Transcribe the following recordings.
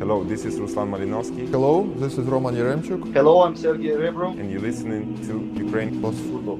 Hello, this is Ruslan Malinovsky. Hello, this is Roman Yaremchuk. Hello, I'm Sergey Rebrov. And you're listening to Ukraine Plus Football.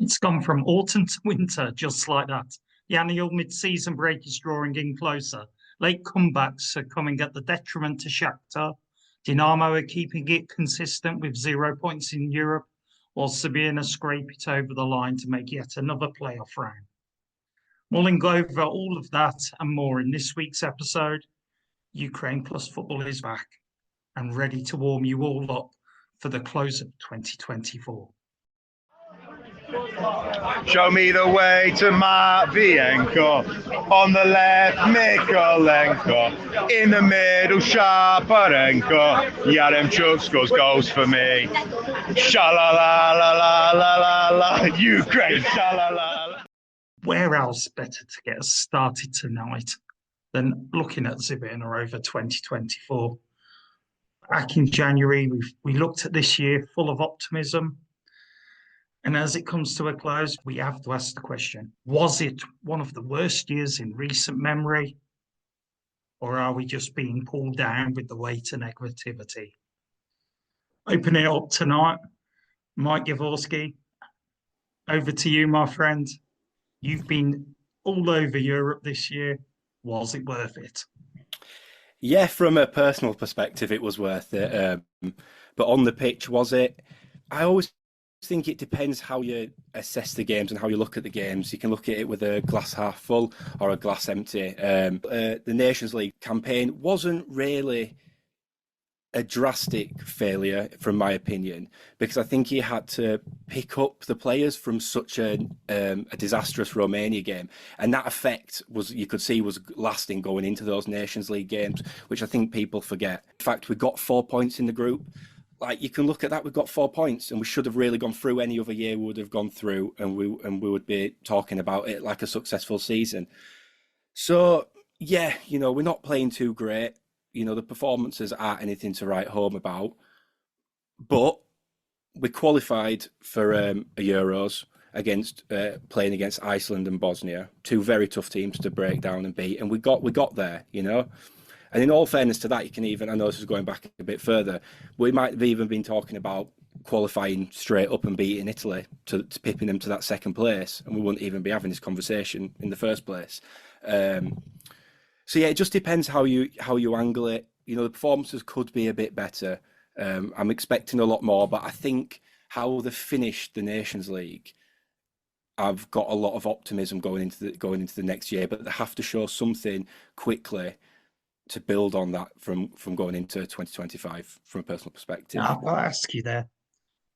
It's gone from autumn to winter, just like that. The annual mid-season break is drawing in closer. Late comebacks are coming at the detriment to Shakhtar. Dynamo are keeping it consistent with 0 points in Europe, while Zbrina scrape it over the line to make yet another playoff round. Mulling over all of that and more in this week's episode, Ukraine Plus Football is back and ready to warm you all up for the close of 2024. Show me the way to Matvienko. On the left, Mykolenko. In the middle, Shaparenko. Yaremchuk scores goals for me. Sha-la-la-la-la-la-la-la. Ukraine, sha-la-la-la. Where else better to get us started tonight than looking at Zbrina over 2024? Back in January, we looked at this year full of optimism. And as it comes to a close, we have to ask the question, was it one of the worst years in recent memory? Or are we just being pulled down with the weight of negativity? Opening it up tonight, Mike Jaworskyj, over to you, my friend. You've been all over Europe this year. Was it worth it? Yeah, from a personal perspective, it was worth it. But on the pitch, was it? I always think it depends how you assess the games and how you look at the games. You can look at it with a glass half full or a glass empty. The Nations League campaign wasn't really a drastic failure, from my opinion, because I think he had to pick up the players from such a disastrous Romania game, and that effect was, you could see, was lasting going into those Nations League games, which I think people forget. In fact, we got 4 points in the group. Like, you can look at that, we've got 4 points, and we should have really gone through. Any other year we would have gone through, and we would be talking about it like a successful season. So yeah, we're not playing too great. The performances aren't anything to write home about, but we qualified for a Euros against playing against Iceland and Bosnia, two very tough teams to break down and beat, and we got there, And in all fairness to that, you can even, I know this is going back a bit further, we might have even been talking about qualifying straight up and beating Italy to pipping them to that second place, and we wouldn't even be having this conversation in the first place. So yeah, it just depends how you angle it. The performances could be a bit better. I'm expecting a lot more, but I think how they finished the Nations League, I've got a lot of optimism going into the next year, but they have to show something quickly to build on that from going into 2025 from a personal perspective. I'll ask you there,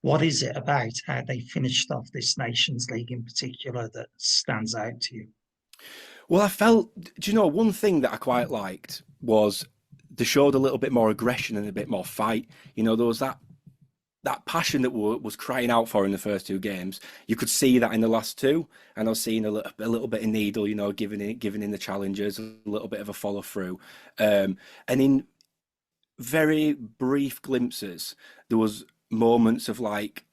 what is it about how they finished off this Nations League in particular that stands out to you? Well, I felt, one thing that I quite liked was they showed a little bit more aggression and a bit more fight. There was that passion that was crying out for in the first two games. You could see that in the last two, and I was seeing a little bit of needle, giving in the challenges, a little bit of a follow through, and in very brief glimpses, there was moments of like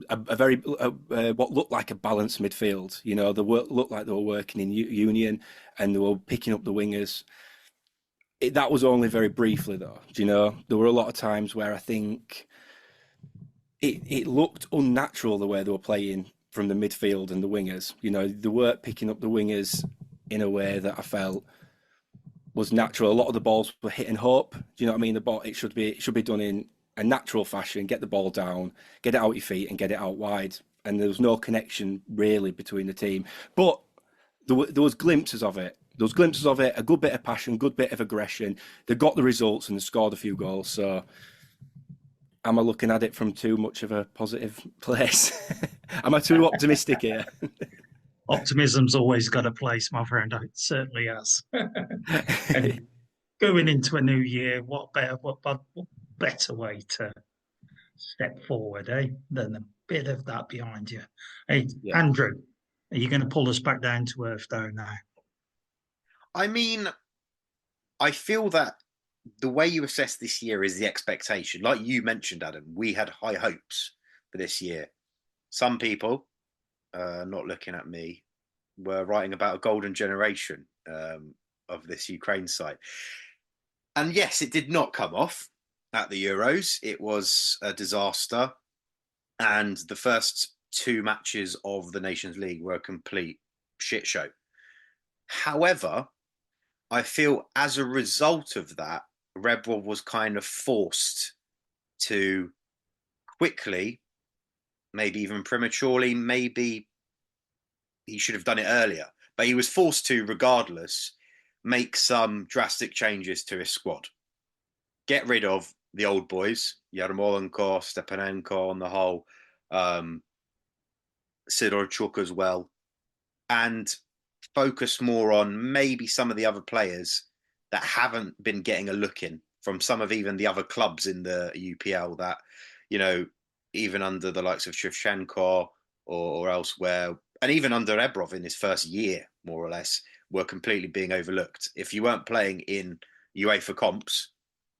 what looked like a balanced midfield. They looked like they were working in union and they were picking up the wingers. That was only very briefly, though. There were a lot of times where I think it looked unnatural the way they were playing from the midfield and the wingers. They weren't picking up the wingers in a way that I felt was natural. A lot of the balls were hit and hope. Do you know what I mean? The ball, it should be done in a natural fashion. Get the ball down, get it out your feet, and get it out wide. And there was no connection really between the team. But there was glimpses of it. There was glimpses of it, a good bit of passion, good bit of aggression. They got the results and they scored a few goals. So am I looking at it from too much of a positive place? Am I too optimistic here? Optimism's always got a place, my friend. It certainly has. And going into a new year, what better way to step forward, than a bit of that behind you. Hey, Yeah. Andrew, are you going to pull us back down to earth though now? I mean, I feel that the way you assess this year is the expectation. Like you mentioned, Adam, we had high hopes for this year. Some people, not looking at me, were writing about a golden generation of this Ukraine side. And yes, it did not come off at the Euros. It was a disaster. And the first two matches of the Nations League were a complete shit show. However, I feel as a result of that, Rebrov was kind of forced to quickly, maybe even prematurely, maybe he should have done it earlier, but he was forced to, regardless, make some drastic changes to his squad. Get rid of the old boys, Yarmolenko, Stepanenko on the whole, Sidorchuk as well, and focus more on maybe some of the other players that haven't been getting a look in from some of even the other clubs in the UPL that, you know, even under the likes of Shevchenko or elsewhere, and even under Rebrov in his first year, more or less, were completely being overlooked. If you weren't playing in UEFA comps,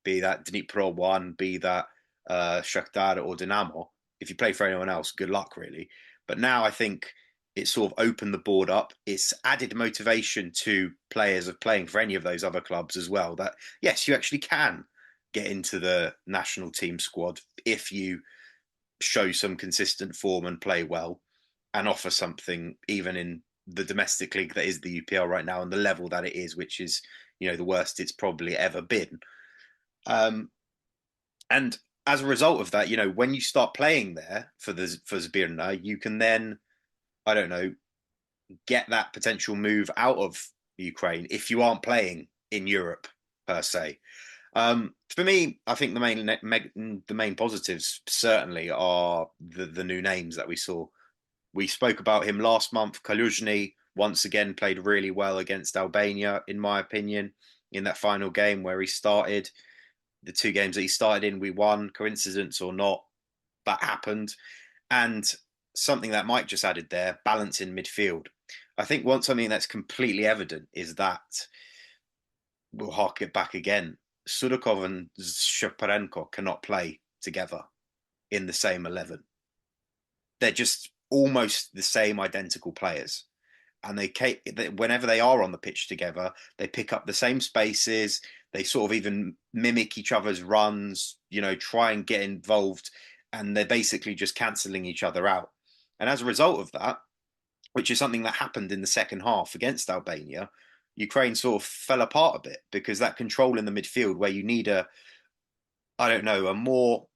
be that Dnipro 1, be that Shakhtar or Dynamo, if you play for anyone else, good luck, really. But now I think it's sort of opened the board up. It's added motivation to players of playing for any of those other clubs as well, that, yes, you actually can get into the national team squad if you show some consistent form and play well and offer something even in the domestic league that is the UPL right now and the level that it is, which is, you know, the worst it's probably ever been. And as a result of that, you know, when you start playing there for Zbrina, you can then, I don't know, get that potential move out of Ukraine if you aren't playing in Europe per se. For me, I think the main positives certainly are the new names that we saw. We spoke about him last month. Kaluzhny once again played really well against Albania, in my opinion, in that final game where he started. The two games that he started in, we won. Coincidence or not, that happened. And something that Mike just added there, balance in midfield. I think something that's completely evident is that, we'll hark it back again, Sudakov and Shaparenko cannot play together in the same 11. They're just almost the same identical players. And whenever they are on the pitch together, they pick up the same spaces. They sort of even mimic each other's runs, you know, try and get involved. And they're basically just cancelling each other out. And as a result of that, which is something that happened in the second half against Albania, Ukraine sort of fell apart a bit because that control in the midfield where you need a more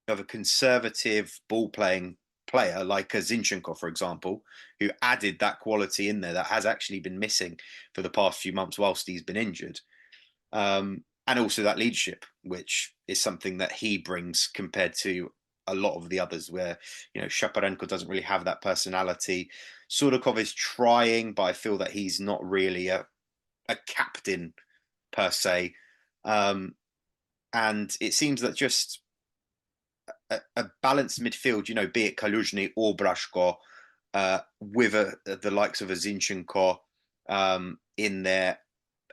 of a conservative ball-playing player like a Zinchenko, for example, who added that quality in there that has actually been missing for the past few months whilst he's been injured. And also that leadership, which is something that he brings compared to a lot of the others where, you know, Shaparenko doesn't really have that personality. Sudakov is trying, but I feel that he's not really a captain per se. And it seems that just a balanced midfield, you know, be it Kaluzhny or Brashko, with the likes of a Zinchenko in there,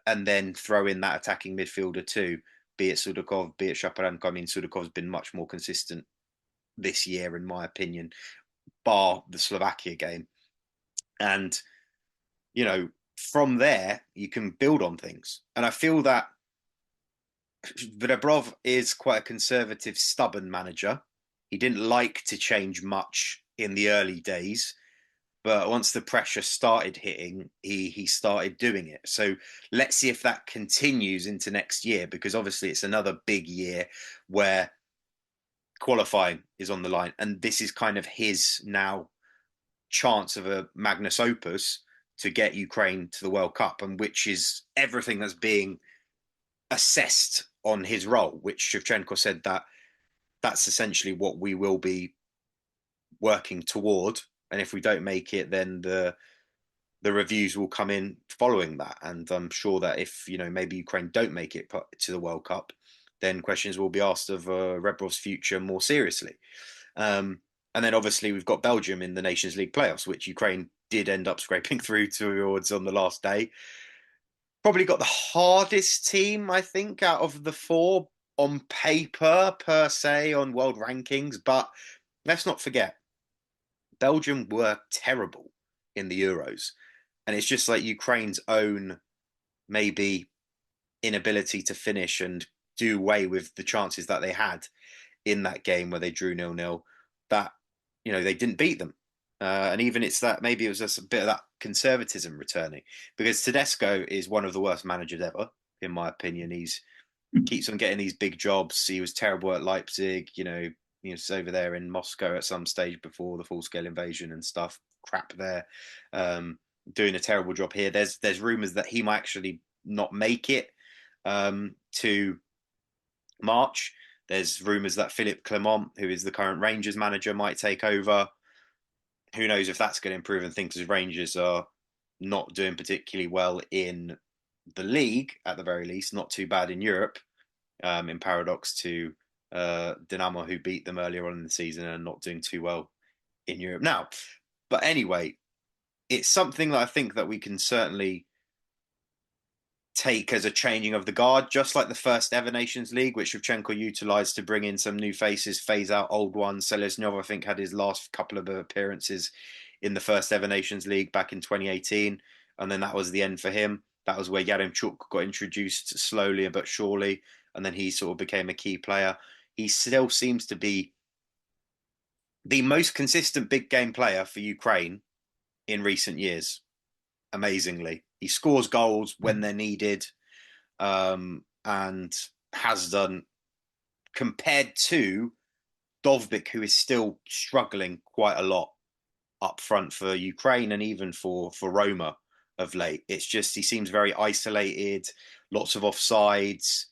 and then throw in that attacking midfielder too, be it Sudakov, be it Shaparenko. I mean, Sudakov's been much more consistent this year, in my opinion, bar the Slovakia game. And, you know, from there, you can build on things. And I feel that Rebrov is quite a conservative, stubborn manager. He didn't like to change much in the early days, but once the pressure started hitting, he started doing it. So let's see if that continues into next year, because obviously it's another big year where qualifying is on the line. And this is kind of his now chance of a magnus opus to get Ukraine to the World Cup, and which is everything that's being assessed on his role, which Shevchenko said that that's essentially what we will be working toward. And if we don't make it, then the the reviews will come in following that. And I'm sure that if, maybe Ukraine don't make it to the World Cup, then questions will be asked of Rebrov's future more seriously. And then obviously we've got Belgium in the Nations League playoffs, which Ukraine did end up scraping through towards on the last day. Probably got the hardest team, I think, out of the four on paper, per se, on world rankings. But let's not forget, Belgium were terrible in the Euros. And it's just like Ukraine's own, maybe, inability to finish and do away with the chances that they had in that game where they drew 0-0, that, they didn't beat them. And even it's that maybe it was just a bit of that conservatism returning, because Tedesco is one of the worst managers ever, in my opinion. He's keeps on getting these big jobs. He was terrible at Leipzig, he was over there in Moscow at some stage before the full-scale invasion and stuff. Crap there. Doing a terrible job here. There's rumours that he might actually not make it to March. There's rumours that Philippe Clement, who is the current Rangers manager, might take over. Who knows if that's going to improve and things, as Rangers are not doing particularly well in the league, at the very least, not too bad in Europe, in paradox to Dynamo, who beat them earlier on in the season and not doing too well in Europe now. But anyway, it's something that I think that we can certainly take as a changing of the guard, just like the first ever Nations League, which Shevchenko utilised to bring in some new faces, phase out old ones. Seleznov, I think, had his last couple of appearances in the first ever Nations League back in 2018. And then that was the end for him. That was where Yaremchuk got introduced slowly but surely. And then he sort of became a key player. He still seems to be the most consistent big game player for Ukraine in recent years. Amazingly, he scores goals when they're needed, and has done, compared to Dovbyk, who is still struggling quite a lot up front for Ukraine and even for Roma of late. It's just he seems very isolated, lots of offsides,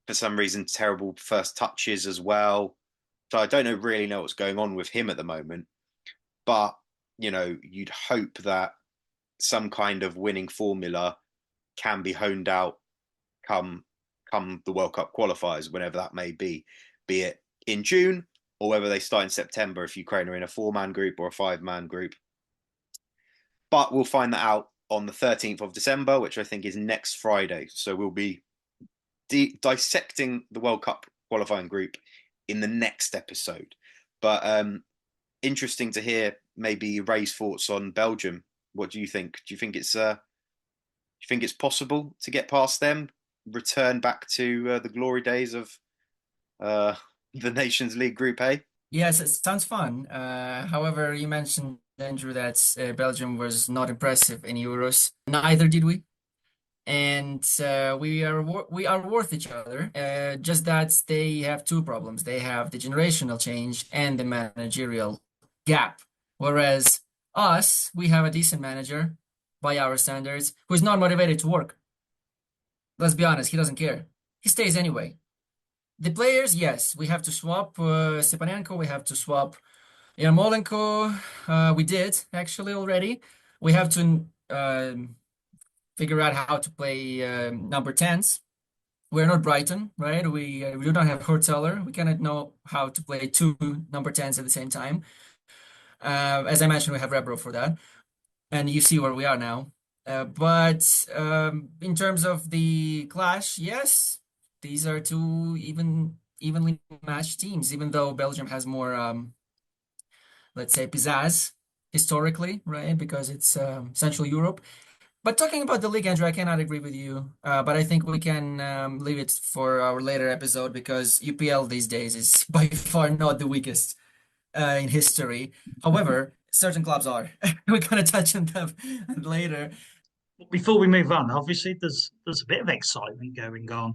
for some reason terrible first touches as well. So I don't really know what's going on with him at the moment, but you'd hope that some kind of winning formula can be honed out come the World Cup qualifiers, whenever that may be it in June or whether they start in September if Ukraine are in a 4-man group or a 5-man group. But we'll find that out on the 13th of December, which I think is next Friday. So we'll be dissecting the World Cup qualifying group in the next episode. But interesting to hear maybe Ray's thoughts on Belgium. What do you think? Do you think it's possible to get past them, return back to the glory days of the Nations League Group A? Yes, it sounds fun. However, you mentioned, Andrew, that Belgium was not impressive in Euros. Neither did we. And we are worth each other. Just that they have two problems. They have the generational change and the managerial gap. Whereas us, we have a decent manager by our standards who is not motivated to work. Let's be honest, he doesn't care. He stays anyway. The players, yes, we have to swap Stepanenko, we have to swap Yarmolenko. We did actually already. We have to figure out how to play number 10s. We're not Brighton, right? We do not have Hurteller. We cannot know how to play two number 10s at the same time. As I mentioned, we have Rebrov for that. And you see where we are now. But in terms of the clash, yes, these are two evenly matched teams, even though Belgium has more, let's say, pizzazz historically, right? Because it's Central Europe. But talking about the league, Andrew, I cannot agree with you. But I think we can leave it for our later episode, because UPL these days is by far not the weakest in history. However, certain clubs are. We're going to touch on them later. Before we move on, obviously there's a bit of excitement going on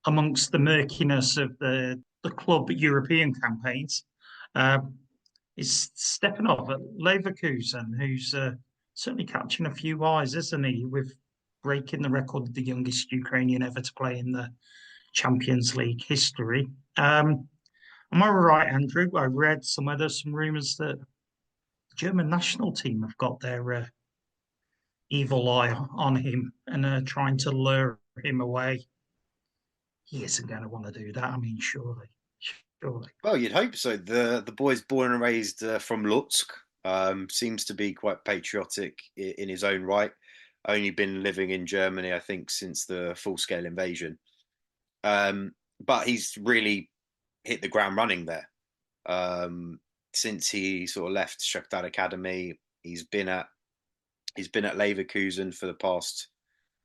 amongst the murkiness of the club European campaigns. It's Stepanov at Leverkusen, who's certainly catching a few eyes, isn't he, with breaking the record of the youngest Ukrainian ever to play in the Champions League history. Am I right, Andrew? I read somewhere there's some rumours that German national team have got their evil eye on him and are trying to lure him away. He isn't going to want to do that. I mean, surely. Well, you'd hope so. The boy's born and raised from Lutsk. Seems to be quite patriotic in his own right. Only been living in Germany, I think, since the full-scale invasion. But he's really hit the ground running there. Since he sort of left Shakhtar Academy, he's been at Leverkusen for the past,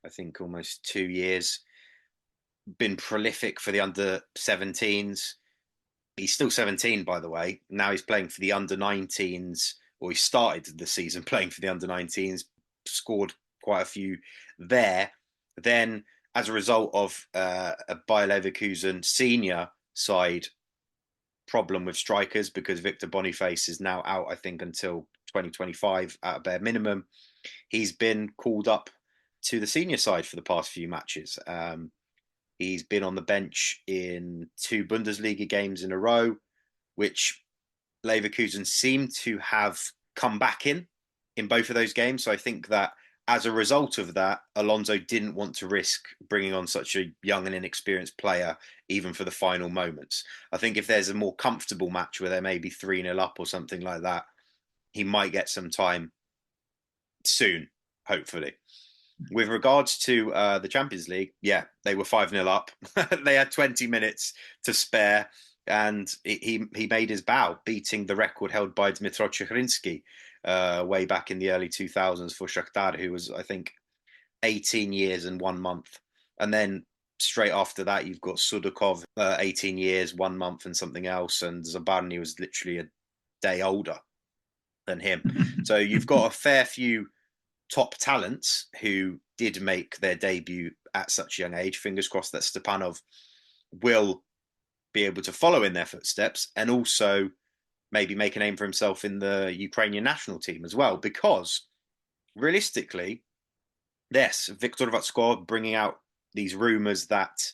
I think, almost 2 years. Been prolific for the under-17s. He's still 17, by the way. Now he's playing for the under-19s, or he started the season playing for the under-19s, scored quite a few there. Then, as a result of a Bayer Leverkusen senior side problem with strikers, because Victor Boniface is now out, I think, until 2025 at a bare minimum, he's been called up to the senior side for the past few matches. He's been on the bench in 2 Bundesliga games in a row, which Leverkusen seem to have come back in both of those games. So I think that as a result of that, Alonso didn't want to risk bringing on such a young and inexperienced player, even for the final moments. I think if there's a more comfortable match where they're maybe 3-0 up or something like that, he might get some time soon, hopefully. With regards to the Champions League, yeah, they were 5-0 up. They had 20 minutes to spare, and he made his bow, beating the record held by Dmytro Tsyhankov way back in the early 2000s for Shakhtar, who was, I think, 18 years and 1 month. And then straight after that, you've got Sudakov, 18 years, 1 month and something else, and Zbrina was literally a day older than him. So you've got a fair few top talents who did make their debut at such a young age. Fingers crossed that Stepanov will be able to follow in their footsteps and also maybe make a name for himself in the Ukrainian national team as well. Because realistically, yes, Viktor Vatskov bringing out these rumours that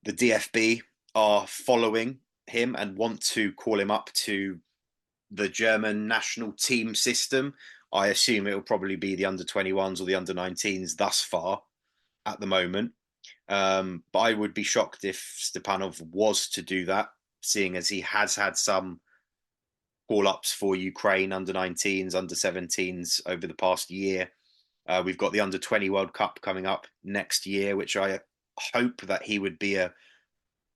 the DFB are following him and want to call him up to the German national team system. I assume it will probably be the under-21s or the under-19s thus far at the moment. But I would be shocked if Stepanov was to do that, seeing as he has had some call-ups for Ukraine under-19s, under-17s over the past year. We've got the under-20 World Cup coming up next year, which I hope that he would be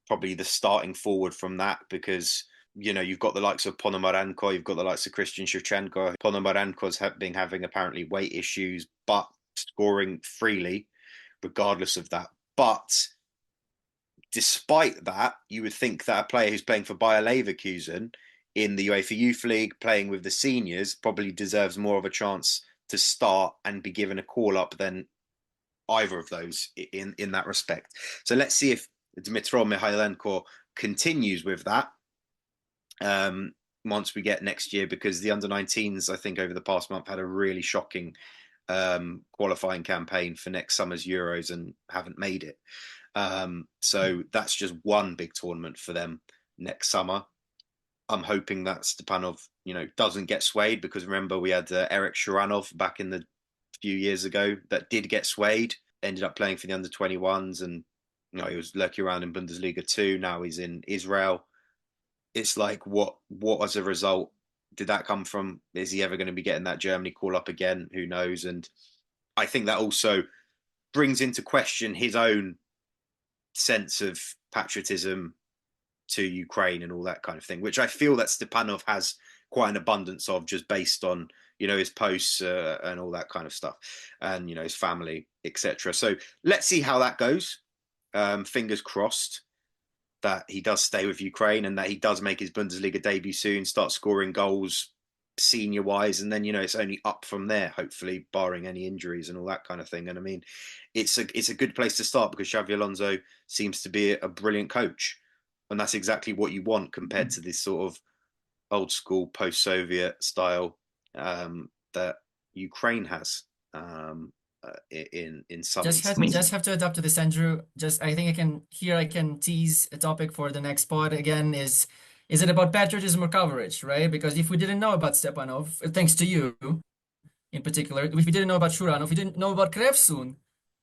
probably the starting forward from that, because you know, you've got the likes of Ponomarenko, you've got the likes of Christian Shevchenko. Ponomarenko's been having apparently weight issues, but scoring freely regardless of that. But despite that, you would think that a player who's playing for Bayer Leverkusen in the UEFA Youth League, playing with the seniors, probably deserves more of a chance to start and be given a call-up than either of those in that respect. So let's see if Dmytro Mikhailenko continues with that once we get next year, because the under-19s, I think, over the past month had a really shocking qualifying campaign for next summer's Euros and haven't made it. So that's just one big tournament for them next summer. I'm hoping that Stepanov, doesn't get swayed, because remember we had Eric Shuranov back in the few years ago that did get swayed, ended up playing for the under-21s, and he was lurking around in Bundesliga 2. Now he's in Israel. It's like, what as a result did that come from? Is he ever going to be getting that Germany call up again? Who knows? And I think that also brings into question his own sense of patriotism to Ukraine and all that kind of thing, which I feel that Stepanov has quite an abundance of, just based on, his posts and all that kind of stuff, and, his family, etc. So let's see how that goes. Fingers crossed that he does stay with Ukraine and that he does make his Bundesliga debut soon, start scoring goals senior-wise, and then, it's only up from there, hopefully, barring any injuries and all that kind of thing. And I mean, it's a good place to start, because Xabi Alonso seems to be a brilliant coach, and that's exactly what you want compared to this sort of old-school post-Soviet style that Ukraine has. In some instances. Just have to adapt to this, Andrew. I think I can tease a topic for the next pod again, is Is it about patriotism or coverage, right? Because if we didn't know about Stepanov, thanks to you in particular, if we didn't know about Shuranov, we didn't know about Krevsun,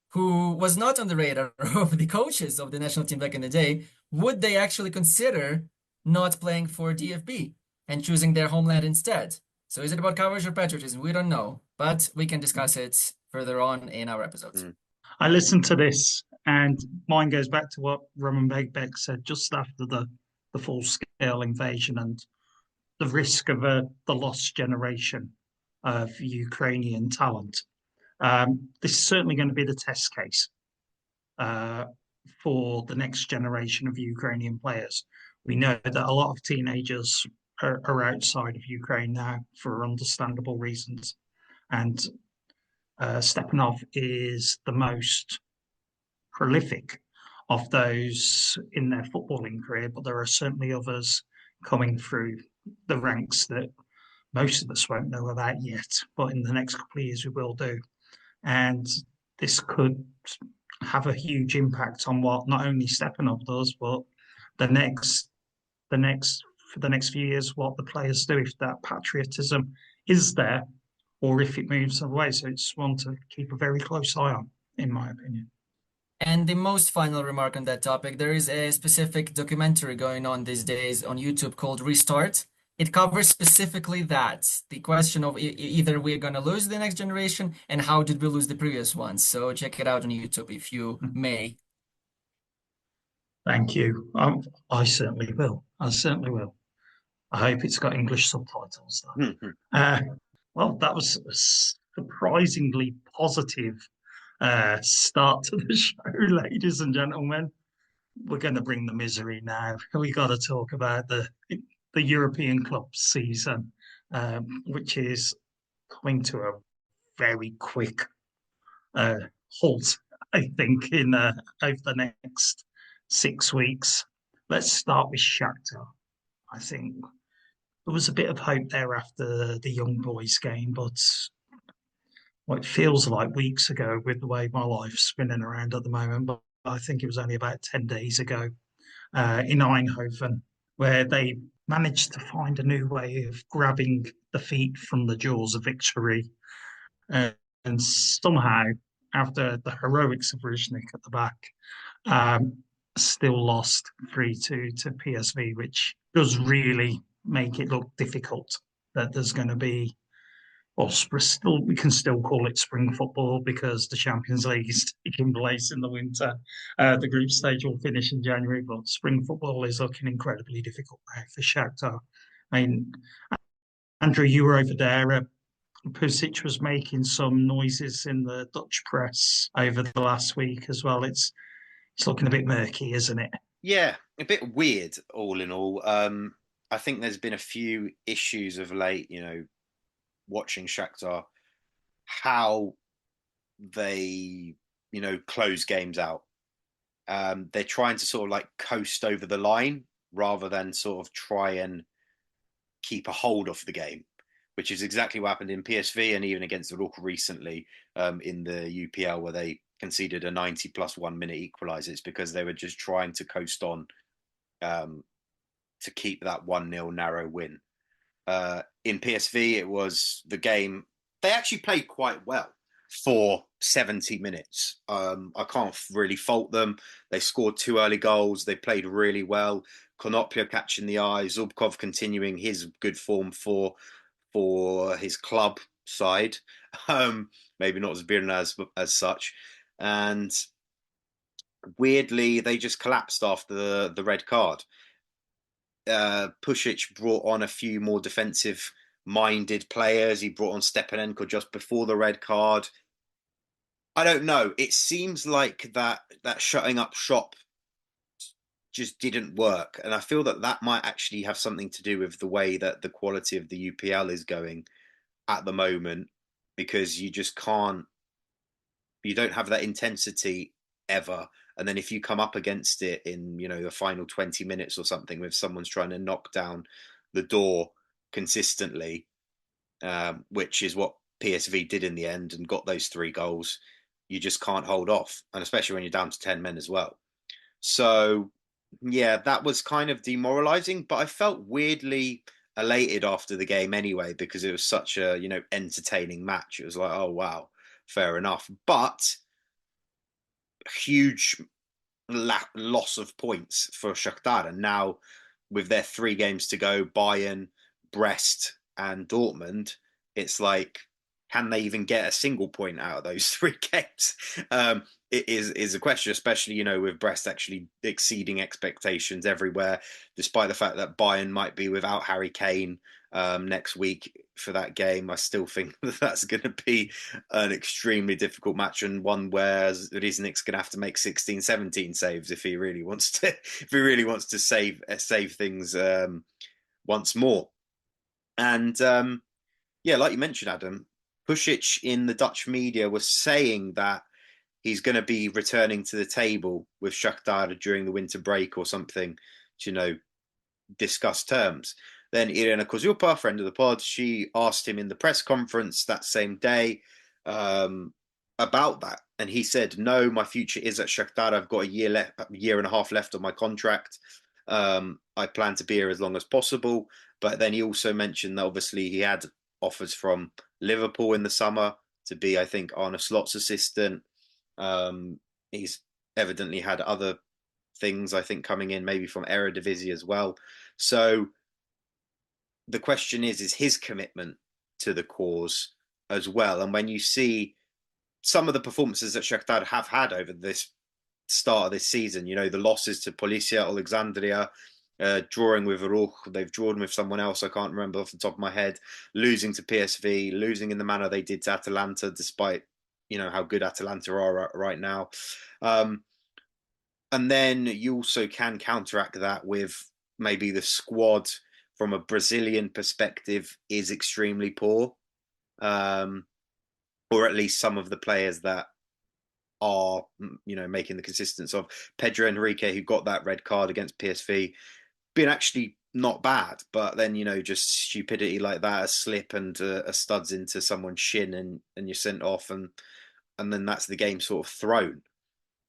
who was not on the radar of the coaches of the national team back in the day, would they actually consider not playing for DFB and choosing their homeland instead? So is it about coverage or patriotism? We don't know, but we can discuss it further on in our episodes. I listened to this, and mine goes back to what Roman Beck said just after the full-scale invasion and the risk of the lost generation of Ukrainian talent. This is certainly going to be the test case for the next generation of Ukrainian players. We know that a lot of teenagers are outside of Ukraine now for understandable reasons. And Stepanov is the most prolific of those in their footballing career, but there are certainly others coming through the ranks that most of us won't know about yet, but in the next couple of years we will do. And this could have a huge impact on what not only Stepanov does, but for the next few years, what the players do, if that patriotism is there, or if it moves away. So it's one to keep a very close eye on, in my opinion. And the most final remark on that topic, there is a specific documentary going on these days on YouTube called Restart. It covers specifically that, the question of either we're going to lose the next generation and how did we lose the previous ones. So check it out on YouTube if you may. Thank you. I certainly will. I certainly will. I hope it's got English subtitles, though. Well, that was a surprisingly positive start to the show, ladies and gentlemen. We're going to bring the misery now. We got to talk about the European club season, which is coming to a very quick halt, I think, in over the next 6 weeks. Let's start with Shakhtar. I think there was a bit of hope there after the young boys game, but what it feels like weeks ago with the way my life's spinning around at the moment, but I think it was only about 10 days ago in Eindhoven, where they managed to find a new way of grabbing defeat from the jaws of victory. And somehow, after the heroics of Ruznik at the back, still lost 3-2 to PSV, which does really make it look difficult that there's going to be, well, we can still call it spring football because the Champions League is taking place in the winter. The group stage will finish in January, but spring football is looking incredibly difficult now for Shakhtar. I mean, Andrew, you were over there. Pusic was making some noises in the Dutch press over the last week as well. It's looking a bit murky, isn't it? Yeah, a bit weird, all in all. I think there's been a few issues of late, watching Shakhtar, how they, close games out. They're trying to sort of like coast over the line rather than sort of try and keep a hold of the game, which is exactly what happened in PSV and even against the Rook recently in the UPL, where they conceded a 90 plus 1 minute equaliser. It's because they were just trying to coast on to keep that 1-0 narrow win. In PSV, it was the game. They actually played quite well for 70 minutes. I can't really fault them. They scored 2 early goals. They played really well. Konoplia catching the eye. Zubkov continuing his good form for his club side. Maybe not Zbrina as such. And weirdly, they just collapsed after the red card. Pusic brought on a few more defensive-minded players. He brought on Stepanenko just before the red card. I don't know. It seems like that shutting up shop just didn't work. And I feel that might actually have something to do with the way that the quality of the UPL is going at the moment, because you just can't, you don't have that intensity ever. And then if you come up against it in, the final 20 minutes or something with someone's trying to knock down the door consistently, which is what PSV did in the end and got those 3 goals, you just can't hold off. And especially when you're down to 10 men as well. So Yeah, that was kind of demoralizing, but I felt weirdly elated after the game anyway, because it was such a, entertaining match. It was like, oh, wow, fair enough. But huge loss of points for Shakhtar. And now with their 3 games to go, Bayern, Brest, and Dortmund, it's like, can they even get a single point out of those 3 games? It is a question, especially, with Brest actually exceeding expectations everywhere, despite the fact that Bayern might be without Harry Kane next week for that game. I still think that that's going to be an extremely difficult match, and one where Riznik's going to have to make 16, 17 saves if he really wants to save things once more. And yeah, like you mentioned, Adam, Pusic in the Dutch media was saying that he's going to be returning to the table with Shakhtar during the winter break or something to, discuss terms. Then Irena Kozupa, friend of the pod, she asked him in the press conference that same day about that. And he said, no, my future is at Shakhtar. I've got a year and a half left on my contract. I plan to be here as long as possible. But then he also mentioned that obviously he had offers from Liverpool in the summer to be, I think, Arne Slot's assistant. He's evidently had other things, I think, coming in, maybe from Eredivisie as well. So the question is his commitment to the cause as well. And when you see some of the performances that Shakhtar have had over this start of this season, the losses to Polissya, Alexandria, drawing with Ruch, they've drawn with someone else, I can't remember off the top of my head, losing to PSV, losing in the manner they did to Atalanta, despite, how good Atalanta are right now. And then you also can counteract that with maybe the squad from a Brazilian perspective is extremely poor. Or at least some of the players that are, making the consistence of Pedro Henrique, who got that red card against PSV, being actually not bad, but then, just stupidity like that, a slip and a studs into someone's shin and you're sent off, and then that's the game sort of thrown.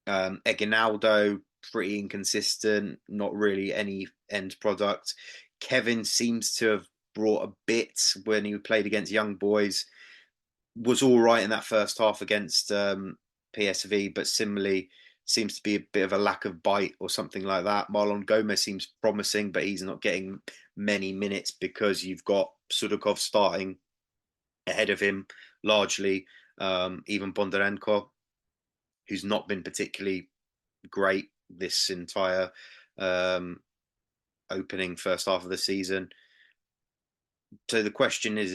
Eginaldo, pretty inconsistent, not really any end product. Kevin seems to have brought a bit when he played against Young Boys. Was all right in that first half against PSV, but similarly seems to be a bit of a lack of bite or something like that. Marlon Gomez seems promising, but he's not getting many minutes because you've got Sudakov starting ahead of him largely. Even Bondarenko, who's not been particularly great this entire opening first half of the season. So the question is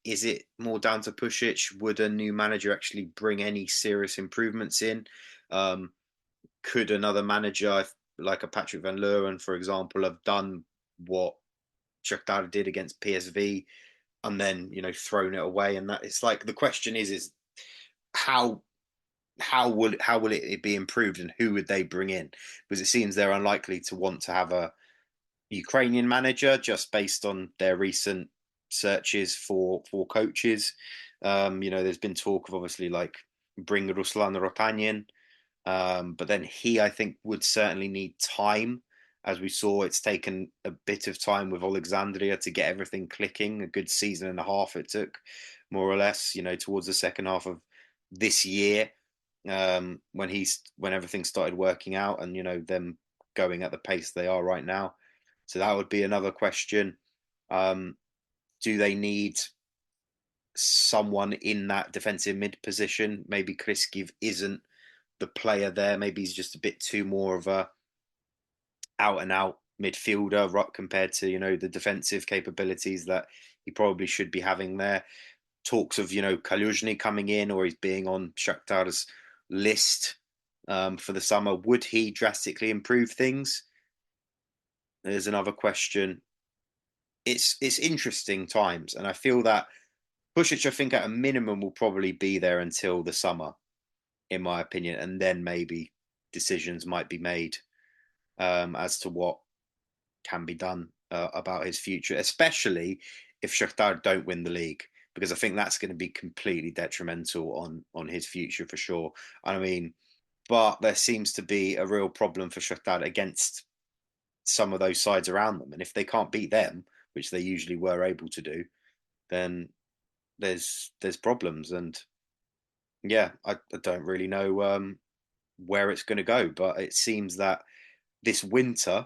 it more down to Pusic? Would a new manager actually bring any serious improvements in? Could another manager, like a Patrick Van Leeuwen, for example, have done what Shakhtar did against PSV and then, thrown it away? And that it's like the question is how will it be improved, and who would they bring in? Because it seems they're unlikely to want to have a Ukrainian manager just based on their recent searches for coaches. There's been talk of obviously like bring Ruslan Rotanyin, but then he, I think, would certainly need time. As we saw, it's taken a bit of time with Alexandria to get everything clicking. A good season and a half it took, more or less, towards the second half of this year, when everything started working out and, them going at the pace they are right now. So that would be another question. Do they need someone in that defensive mid position? Maybe Kryvbas isn't the player there. Maybe he's just a bit too more of a out and out midfielder, right, compared to, the defensive capabilities that he probably should be having there. Talks of, Kaluzhny coming in, or he's being on Shakhtar's list for the summer. Would he drastically improve things? There's another question. It's interesting times, and I feel that Pusic, I think, at a minimum will probably be there until the summer, in my opinion, and then maybe decisions might be made as to what can be done about his future, especially if Shakhtar don't win the league, because I think that's going to be completely detrimental on his future for sure. I mean, but there seems to be a real problem for Shakhtar against some of those sides around them. And if they can't beat them, which they usually were able to do, then there's problems. And yeah, I don't really know where it's going to go, but it seems that this winter,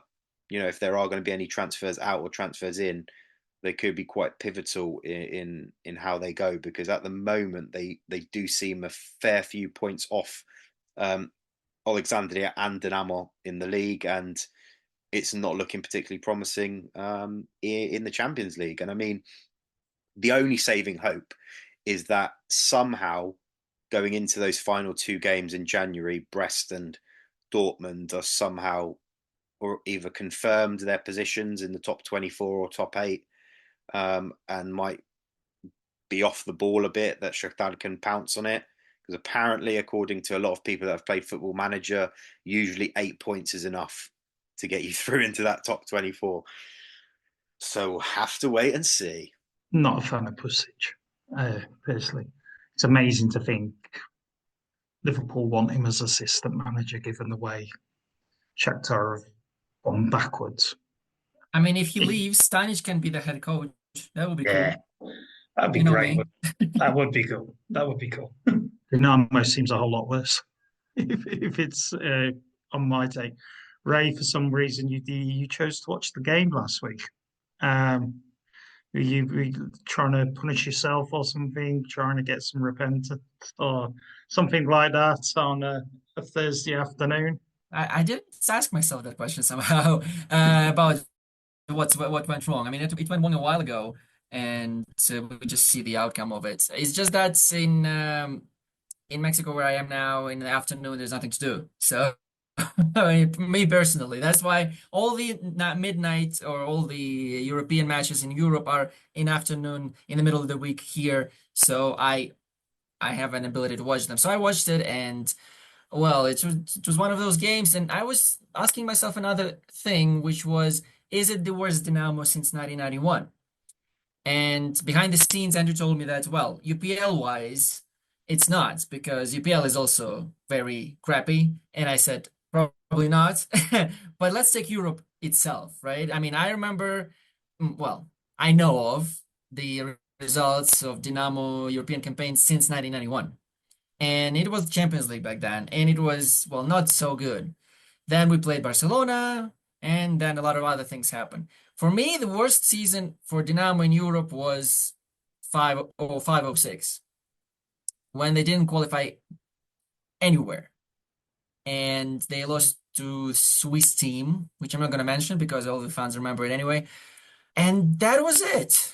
if there are going to be any transfers out or transfers in, they could be quite pivotal in how they go, because at the moment they do seem a fair few points off Alexandria and Dynamo in the league, and it's not looking particularly promising in the Champions League. And I mean, the only saving hope is that somehow going into those final 2 games in January, Brest and Dortmund are somehow or either confirmed their positions in the top 24 or top 8, and might be off the ball a bit, that Shakhtar can pounce on it. Because apparently, according to a lot of people that have played Football Manager, usually 8 points is enough to get you through into that top 24. So we'll have to wait and see. Not a fan of Pusic, personally. It's amazing to think Liverpool want him as assistant manager, given the way Shakhtar have gone backwards. I mean, if he leaves, Stanic can be the head coach. That would be cool. That'd be great. That would be cool. That would be cool. Dynamo seems a whole lot worse if it's on my take. Ray, for some reason, you chose to watch the game last week. Were you trying to punish yourself or something, trying to get some repentance or something like that on a Thursday afternoon? I did ask myself that question somehow about what went wrong. I mean, it went wrong a while ago, and we just see the outcome of it. It's just that in Mexico, where I am now, in the afternoon, there's nothing to do. So, me personally, that's why all the midnight or all the European matches in Europe are in afternoon, in the middle of the week here. So I have an ability to watch them. So I watched it, and well, it was one of those games, and I was asking myself another thing, which was, is it the worst Dynamo since 1991? And behind the scenes, Andrew told me that, well, UPL-wise, it's not, because UPL is also very crappy. And I said, probably not. But let's take Europe itself, right? I mean, I remember, well, I know of the results of Dynamo European campaign since 1991. And it was Champions League back then. And it was, well, not so good. Then we played Barcelona, and then a lot of other things happened. For me, the worst season for Dynamo in Europe was 5-06, when they didn't qualify anywhere. And they lost to Swiss team, which I'm not going to mention because all the fans remember it anyway. And that was it.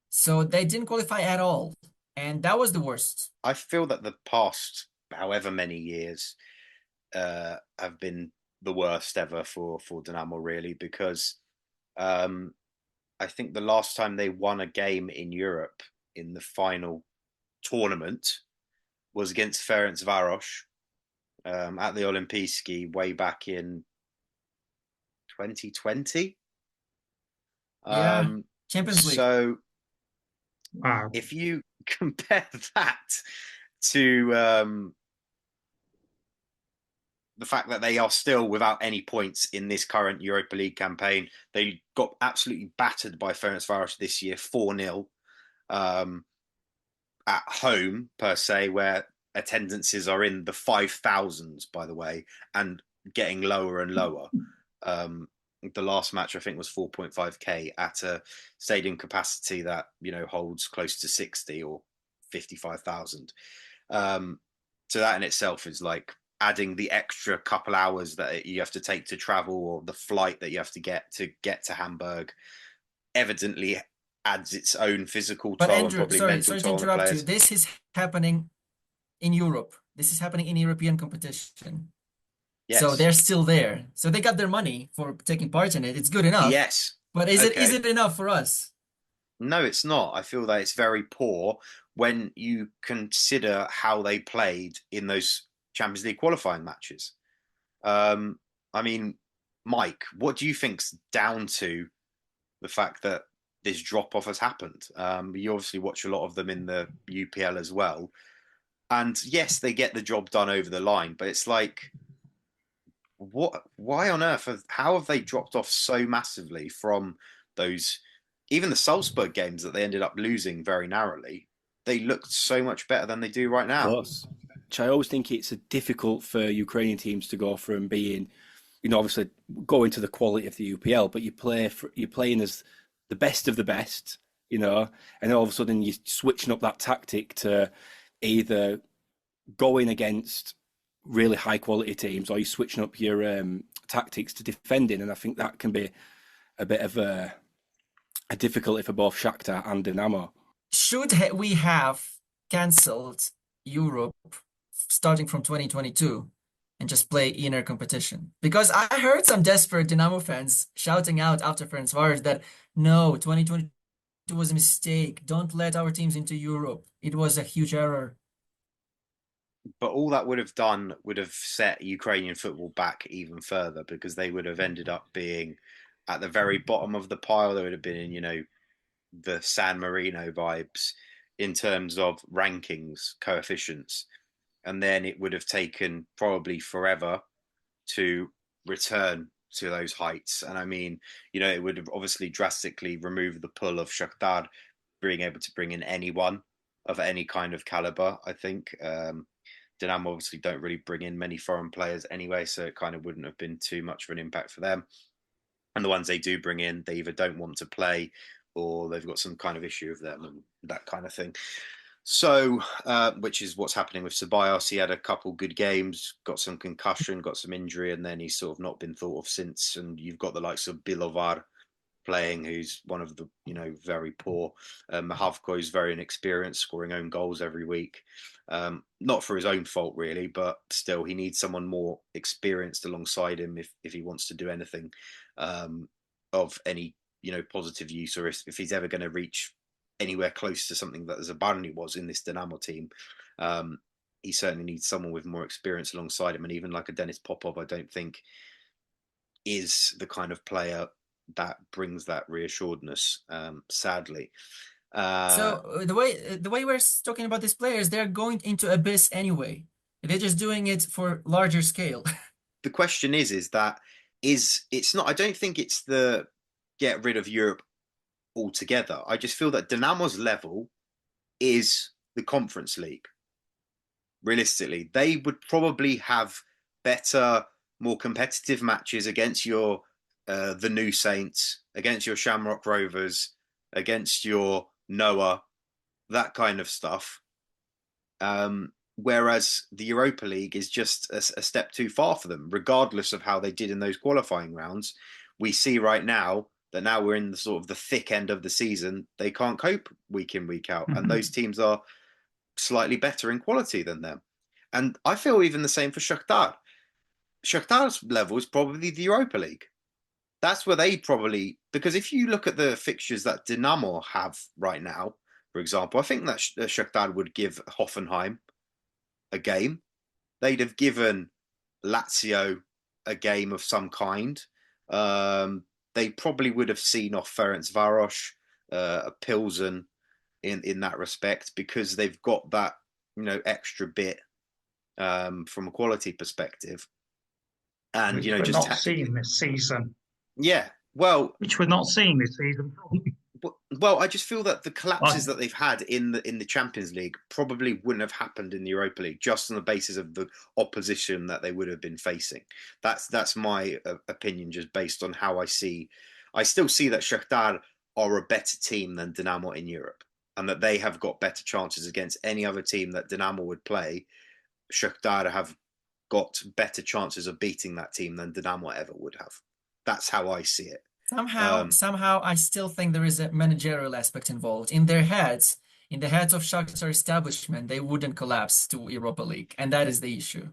So they didn't qualify at all. And that was the worst. I feel that the past, however many years, have been the worst ever for Dynamo, really, because I think the last time they won a game in Europe in the final tournament was against Ferencváros at the Olimpijski way back in 2020. Yeah, Champions League. So Wow. if you compare that to the fact that they are still without any points in this current Europa League campaign, they got absolutely battered by Ferencváros this year, 4-0 at home, per se, where attendances are in the 5,000s, by the way, and getting lower and lower. The last match, I think, was 4.5k at a stadium capacity that, holds close to 60 or 55,000. So that in itself is like adding the extra couple hours that you have to take to travel, or the flight that you have to get to Hamburg, evidently adds its own physical toll. But Andrew, and probably sorry to mental toll on the interrupt you. players. This is happening in Europe. This is happening in European competition. Yes. So they're still there. So they got their money for taking part in it. It's good enough. Yes. But is Okay. it enough for us? No, it's not. I feel that it's very poor when you consider how they played in those Champions League qualifying matches. I mean, Mike, what do you think's down to the fact that this drop-off has happened? You obviously watch a lot of them in the UPL as well. And yes, they get the job done over the line, but it's like, Why on earth? How have they dropped off so massively from those? Even the Salzburg games that they ended up losing very narrowly, they looked so much better than they do right Of now. course. Which I always think it's difficult for Ukrainian teams to go from being, obviously going to the quality of the UPL, but you're playing as the best of the best, and all of a sudden you're switching up that tactic to either going against really high quality teams or you're switching up your tactics to defending, and I think that can be a bit of a difficulty for both Shakhtar and Dynamo. Should we have cancelled Europe starting from 2022 and just play inner competition? Because I heard some desperate Dynamo fans shouting out after Ferencvaros that no, 2022 was a mistake. Don't let our teams into Europe. It was a huge error. But all that would have done would have set Ukrainian football back even further, because they would have ended up being at the very bottom of the pile. They would have been in, the San Marino vibes in terms of rankings, coefficients. And then it would have taken probably forever to return to those heights. And I mean, it would have obviously drastically removed the pull of Shakhtar being able to bring in anyone of any kind of caliber, I think. Dynamo obviously don't really bring in many foreign players anyway, so it kind of wouldn't have been too much of an impact for them. And the ones they do bring in, they either don't want to play or they've got some kind of issue with them and that kind of thing. So, which is what's happening with Ceballos. He had a couple good games, got some concussion, got some injury, and then he's sort of not been thought of since. And you've got the likes of Bilovar playing, who's one of the, very poor. Mahavko is very inexperienced, scoring own goals every week. Not for his own fault, really, but still, he needs someone more experienced alongside him if he wants to do anything of any, positive use, or if he's ever going to reach anywhere close to something that Zbrina was in this Dynamo team. He certainly needs someone with more experience alongside him. And even like a Denis Popov, I don't think is the kind of player that brings that reassuredness, sadly. So the way we're talking about these players, they're going into abyss anyway. They're just doing it for larger scale. The question is that it's not. I don't think it's the get rid of Europe altogether. I just feel that Dynamo's level is the Conference League. Realistically, they would probably have better, more competitive matches against your the New Saints, against your Shamrock Rovers, against your Noah, that kind of stuff. Whereas the Europa League is just a step too far for them, regardless of how they did in those qualifying rounds. We see right now that now we're in the sort of the thick end of the season. They can't cope week in, week out. And those teams are slightly better in quality than them. And I feel even the same for Shakhtar. Shakhtar's level is probably the Europa League. That's where they probably, because if you look at the fixtures that Dynamo have right now, for example, I think that Shakhtar would give Hoffenheim a game. They'd have given Lazio a game of some kind. They probably would have seen off Ferencvaros, a Pilsen in that respect, because they've got that extra bit from a quality perspective, and which we're just not seeing this season. Yeah, well, which we're not seeing this season. Well, I just feel that the collapses that they've had in the Champions League probably wouldn't have happened in the Europa League, just on the basis of the opposition that they would have been facing. That's my opinion, just based on how I see. I still see that Shakhtar are a better team than Dynamo in Europe, and that they have got better chances against any other team that Dynamo would play. Shakhtar have got better chances of beating that team than Dynamo ever would have. That's how I see it. Somehow, I still think there is a managerial aspect involved. In their heads, in the heads of Shakhtar establishment, they wouldn't collapse to Europa League, and that is the issue,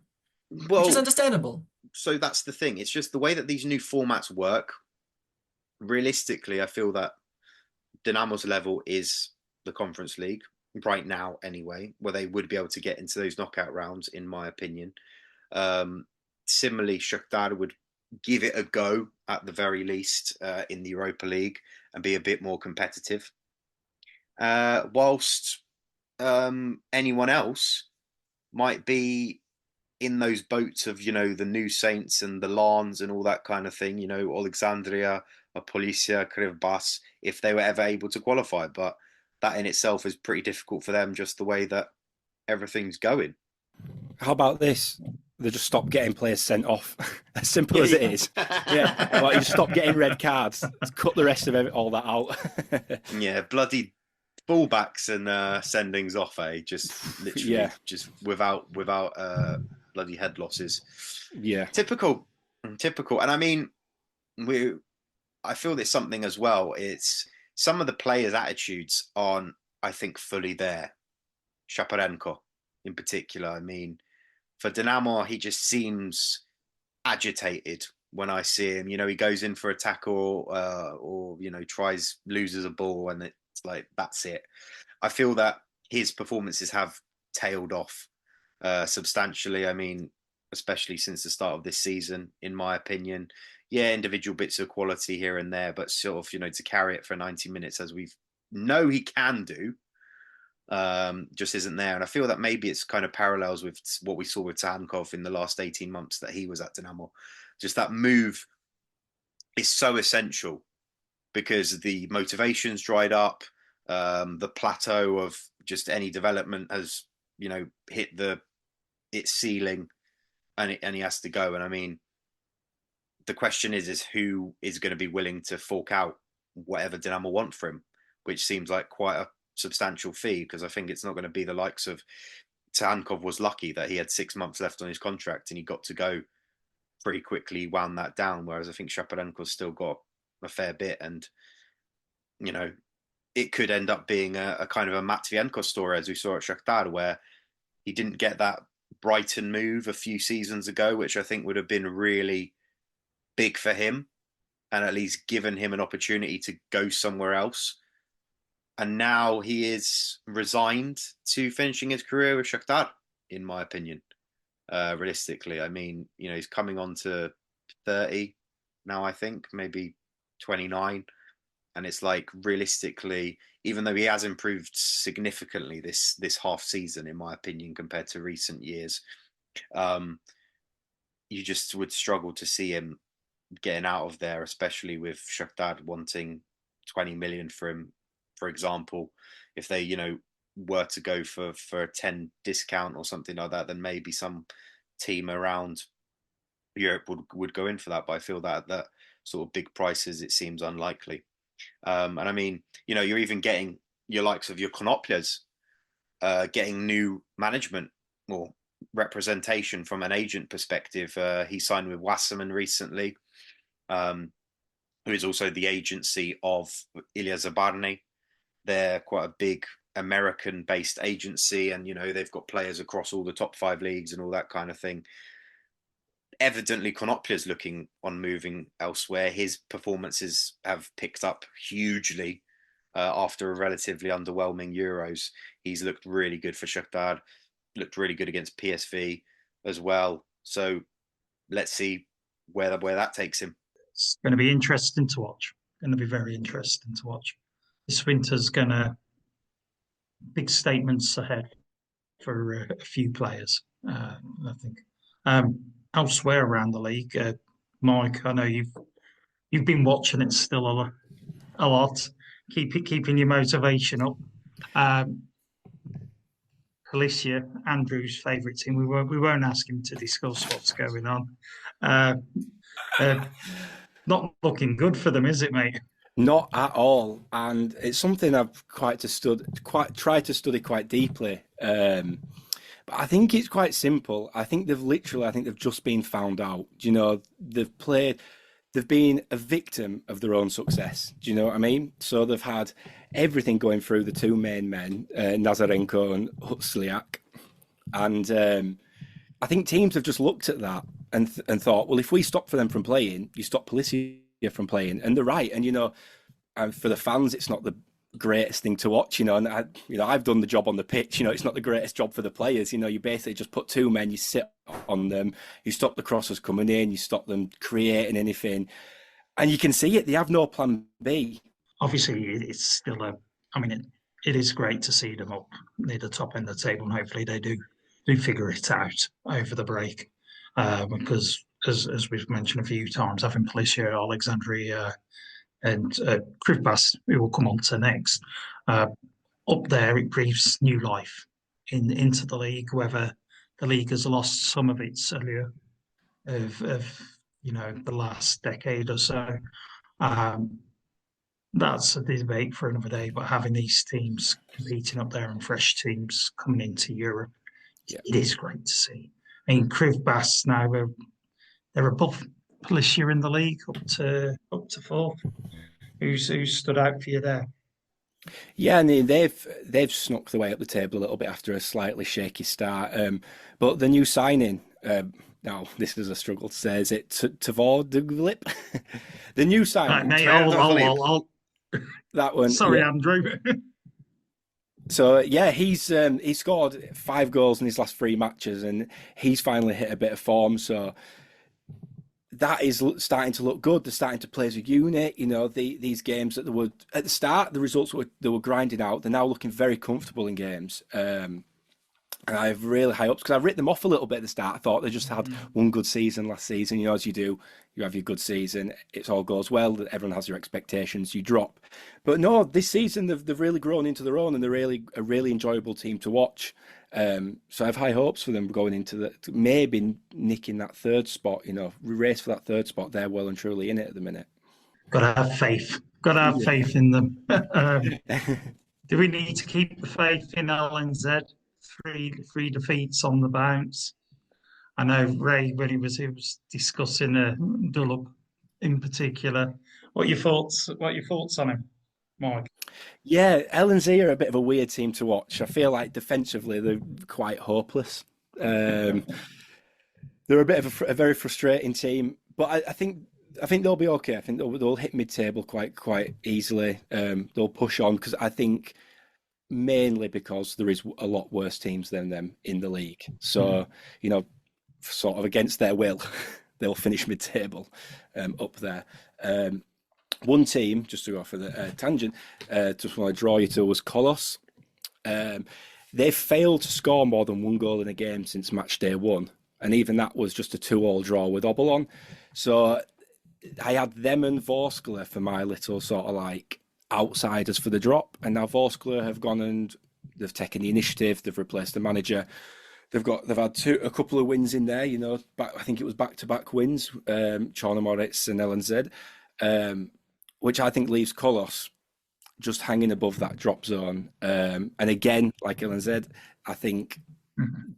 which is understandable. So that's the thing. It's just the way that these new formats work. Realistically, I feel that Dynamo's level is the Conference League right now, anyway, where they would be able to get into those knockout rounds, in my opinion. Similarly, Shakhtar would give it a go at the very least in the Europa League and be a bit more competitive. Whilst anyone else might be in those boats of, the new Saints and the Lans and all that kind of thing, Alexandria, Polissya, Kryvbas, if they were ever able to qualify. But that in itself is pretty difficult for them, just the way that everything's going. How about this? They just stop getting players sent off. As simple as it is. Yeah, like you stop getting red cards. Cut the rest of all that out. Yeah, bloody fullbacks and sendings off, Just literally, just without bloody head losses. Yeah, typical. And I mean, I feel there's something as well. It's some of the players' attitudes aren't, I think, fully there. Shaparenko, in particular. I mean, for Dynamo, he just seems agitated when I see him. He goes in for a tackle or loses a ball, and it's like, that's it. I feel that his performances have tailed off substantially. I mean, especially since the start of this season, in my opinion. Yeah, individual bits of quality here and there, but sort of, to carry it for 90 minutes as we know he can do, just isn't there. And I feel that maybe it's kind of parallels with what we saw with Tsyhankov in the last 18 months that he was at Dynamo. Just that move is so essential because the motivation's dried up. The plateau of just any development has, hit its ceiling, and he has to go. And I mean, the question is who is going to be willing to fork out whatever Dynamo want for him, which seems like quite a substantial fee, because I think it's not going to be the likes of Tsyhankov. Was lucky that he had 6 months left on his contract and he got to go pretty quickly, wound that down, whereas I think Shaparenko's still got a fair bit, and it could end up being a kind of a Matvienko story, as we saw at Shakhtar, where he didn't get that Brighton move a few seasons ago, which I think would have been really big for him and at least given him an opportunity to go somewhere else. And now he is resigned to finishing his career with Shakhtar, in my opinion. Realistically, I mean, he's coming on to 30 now, I think, maybe 29. And it's like, realistically, even though he has improved significantly this half season, in my opinion, compared to recent years, you just would struggle to see him getting out of there, especially with Shakhtar wanting 20 million for him, for example. If they, were to go for a 10 discount or something like that, then maybe some team around Europe would go in for that. But I feel that sort of big prices, it seems unlikely. And I mean, you're even getting your likes of your Konoplya's getting new management or representation from an agent perspective. He signed with Wasserman recently, who is also the agency of Ilya Zbrina. They're quite a big American-based agency, and they've got players across all the top 5 leagues and all that kind of thing. Evidently, Konoplya's looking on moving elsewhere. His performances have picked up hugely after a relatively underwhelming Euros. He's looked really good for Shakhtar, looked really good against PSV as well. So let's see where that takes him. It's going to be interesting to watch. Going to be very interesting to watch. This winter's going to big statements ahead for a few players, I think. Elsewhere around the league, Mike, I know you've been watching it still a lot, keeping your motivation up. Polissya, Andrew's favourite team. We won't ask him to discuss what's going on. Not looking good for them, is it, mate? Not at all, and it's something I've tried to study quite deeply. But I think it's quite simple. I think they've just been found out. They've been a victim of their own success. Do you know what I mean? So they've had everything going through the 2 main men, Nazarenko and Hutzliak. And I think teams have just looked at that and thought, well, if we stop for them from playing, you stop Polissya from playing. And they're right. And for the fans, it's not the greatest thing to watch, and I've done the job on the pitch. It's not the greatest job for the players. You basically just put 2 men, you sit on them, you stop the crosses coming in, you stop them creating anything, and you can see it. They have no plan B. Obviously, it's still it is great to see them up near the top end of the table, and hopefully they do figure it out over the break, because as we've mentioned a few times, having Polissya, Alexandria, and Kryvbas, we will come on to next, up there, it breathes new life into the league. Whether the league has lost some of its allure of the last decade or so, that's a debate for another day. But having these teams competing up there and fresh teams coming into Europe, it is great to see. I mean, Kryvbas now they're above Polissya in the league, up to fourth. Who's stood out for you there? Yeah, and they've snuck their way up the table a little bit after a slightly shaky start. But the new signing, now this is a struggle to say, is it Tavoglip? The new signing. Mate, I'll that one. Sorry, yeah. Andrew. So yeah, he's scored 5 goals in his last 3 matches, and he's finally hit a bit of form. So that is starting to look good. They're starting to play as a unit. You know, these games that they were at the start, the results they were grinding out. They're now looking very comfortable in games. And I have really high hopes because I've written them off a little bit at the start. I thought they just had one good season last season. You know, as you do, you have your good season. It all goes well. Everyone has your expectations. You drop. But no, this season they've really grown into their own, and they're a really enjoyable team to watch. So I have high hopes for them going into maybe nicking that 3rd spot. You know, race for that 3rd spot. They're well and truly in it at the minute. Got to have faith. Got to have faith in them. Do we need to keep the faith in LNZ? Three defeats on the bounce. I know Ray, when he was discussing Dulup in particular. What are your thoughts on him, Mike? Yeah, LNZ are a bit of a weird team to watch. I feel like defensively they're quite hopeless. They're a bit of a very frustrating team, but I think they'll be okay. I think they'll hit mid-table quite easily. They'll push on because I think mainly because there is a lot worse teams than them in the league. So you know, sort of against their will, they'll finish mid-table up there. One team, just to go off of the tangent, just want to draw you to, was Kolos. They've failed to score more than 1 goal in a game since match day 1. And even that was just a 2-2 draw with Obolon. So I had them and Vorskla for my little sort of like outsiders for the drop. And now Vorskla have gone and they've taken the initiative. They've replaced the manager. They've had a couple of wins in there, you know, I think it was back-to-back wins, Chornomorets and LNZ. Which I think leaves Kolos just hanging above that drop zone. And again, like LNZ, I think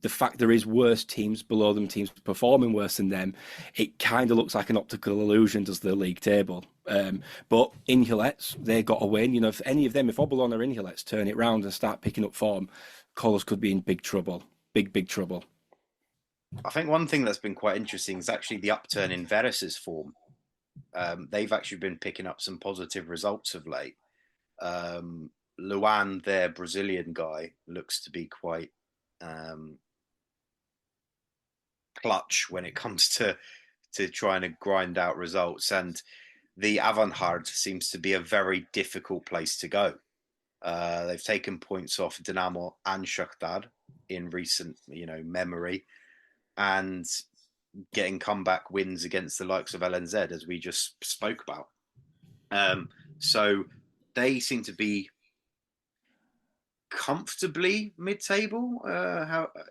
the fact there is worse teams below them, teams performing worse than them, it kind of looks like an optical illusion, does the league table. But Inhulets, they got a win. You know, if any of them, if Obolon or Inhulets turn it round and start picking up form, Kolos could be in big trouble. Big trouble. I think one thing that's been quite interesting is actually the upturn in Veres's form. They've actually been picking up some positive results of late. Luan, their Brazilian guy, looks to be quite clutch when it comes to trying to grind out results. And the Avantgarde seems to be a very difficult place to go. They've taken points off Dynamo and Shakhtar in recent, memory, and getting comeback wins against the likes of LNZ, as we just spoke about. So they seem to be comfortably mid-table,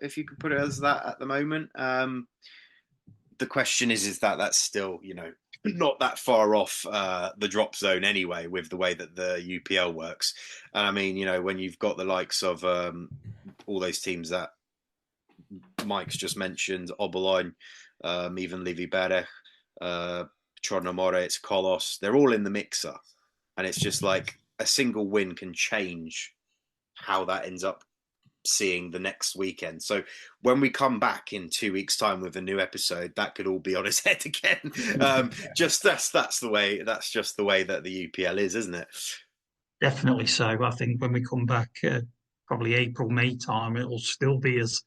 if you could put it as that at the moment. The question is that that's still, not that far off the drop zone anyway, with the way that the UPL works. And I mean, when you've got the likes of all those teams that Mike's just mentioned, Obolon, even Levi Berech, Chornomorets, Kolos, they're all in the mixer. And it's just like a single win can change how that ends up seeing the next weekend. So when we come back in 2 weeks' time with a new episode, that could all be on its head again. That's just the way that the UPL is, isn't it? Definitely so. I think when we come back, probably April, May time, it will still be as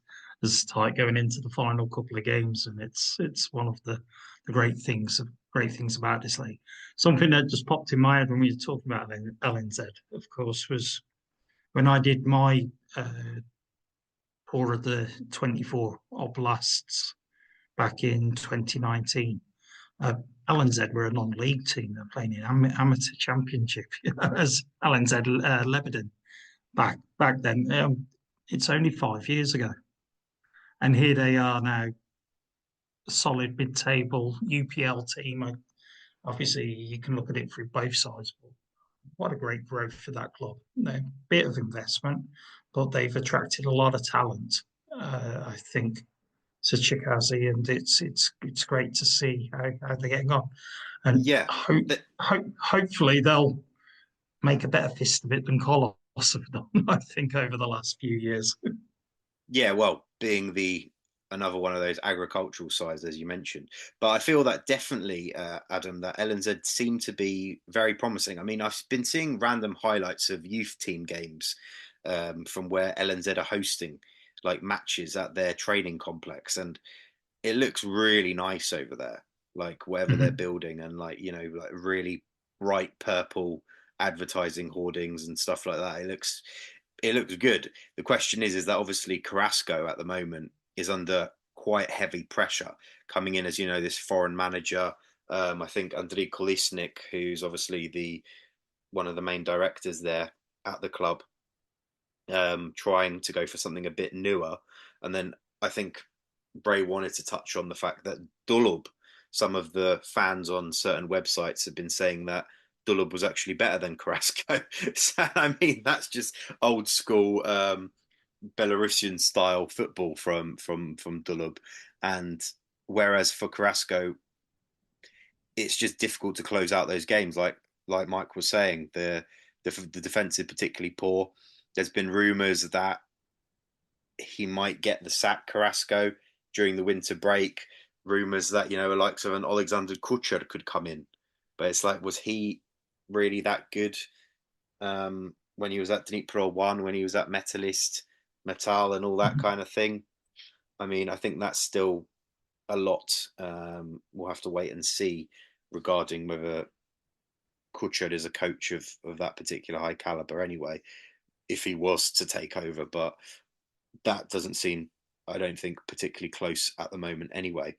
tight going into the final couple of games, and it's one of the great things about this league. Something that just popped in my head when we were talking about LNZ, of course, was when I did my four of the 24 oblasts back in 2019. LNZ were a non-league team. They're playing in amateur championship as LNZ Lebanon back then. It's only 5 years ago, and here they are now, a solid mid-table UPL team. Obviously, you can look at it through both sides. But what a great growth for that club. A bit of investment, but they've attracted a lot of talent. I think to Chikazi, and it's great to see how they're getting on, and Yeah, hopefully they'll make a better fist of it than Kolos have done. I think over the last few years. yeah. Well, being another one of those agricultural sides, as you mentioned, but I feel that definitely, Adam, that LNZ seem to be very promising. I mean, I've been seeing random highlights of youth team games from where LNZ are hosting like matches at their training complex, and it looks really nice over there, like whatever they're building, and like like really bright purple advertising hoardings and stuff like that. It looks good. The question is that obviously Carrasco at the moment is under quite heavy pressure coming in as this foreign manager. I think Andriy Kolisnik, who's obviously one of the main directors there at the club, trying to go for something a bit newer. And then I think Bray wanted to touch on the fact that Dulub, some of the fans on certain websites have been saying that Dulub was actually better than Carrasco. So, I mean, that's just old school Belarusian style football from Dulub. And whereas for Carrasco, it's just difficult to close out those games. Like Mike was saying, the defense is particularly poor. There's been rumours that he might get the sack, Carrasco, during the winter break. Rumours that the likes of an Alexander Kucher could come in, but it's like, was he really that good when he was at Dnipro 1, when he was at Metal and all that kind of thing? I mean, I think that's still a lot. We'll have to wait and see regarding whether Kucher is a coach of that particular high caliber anyway, if he was to take over. But that doesn't seem, I don't think, particularly close at the moment anyway.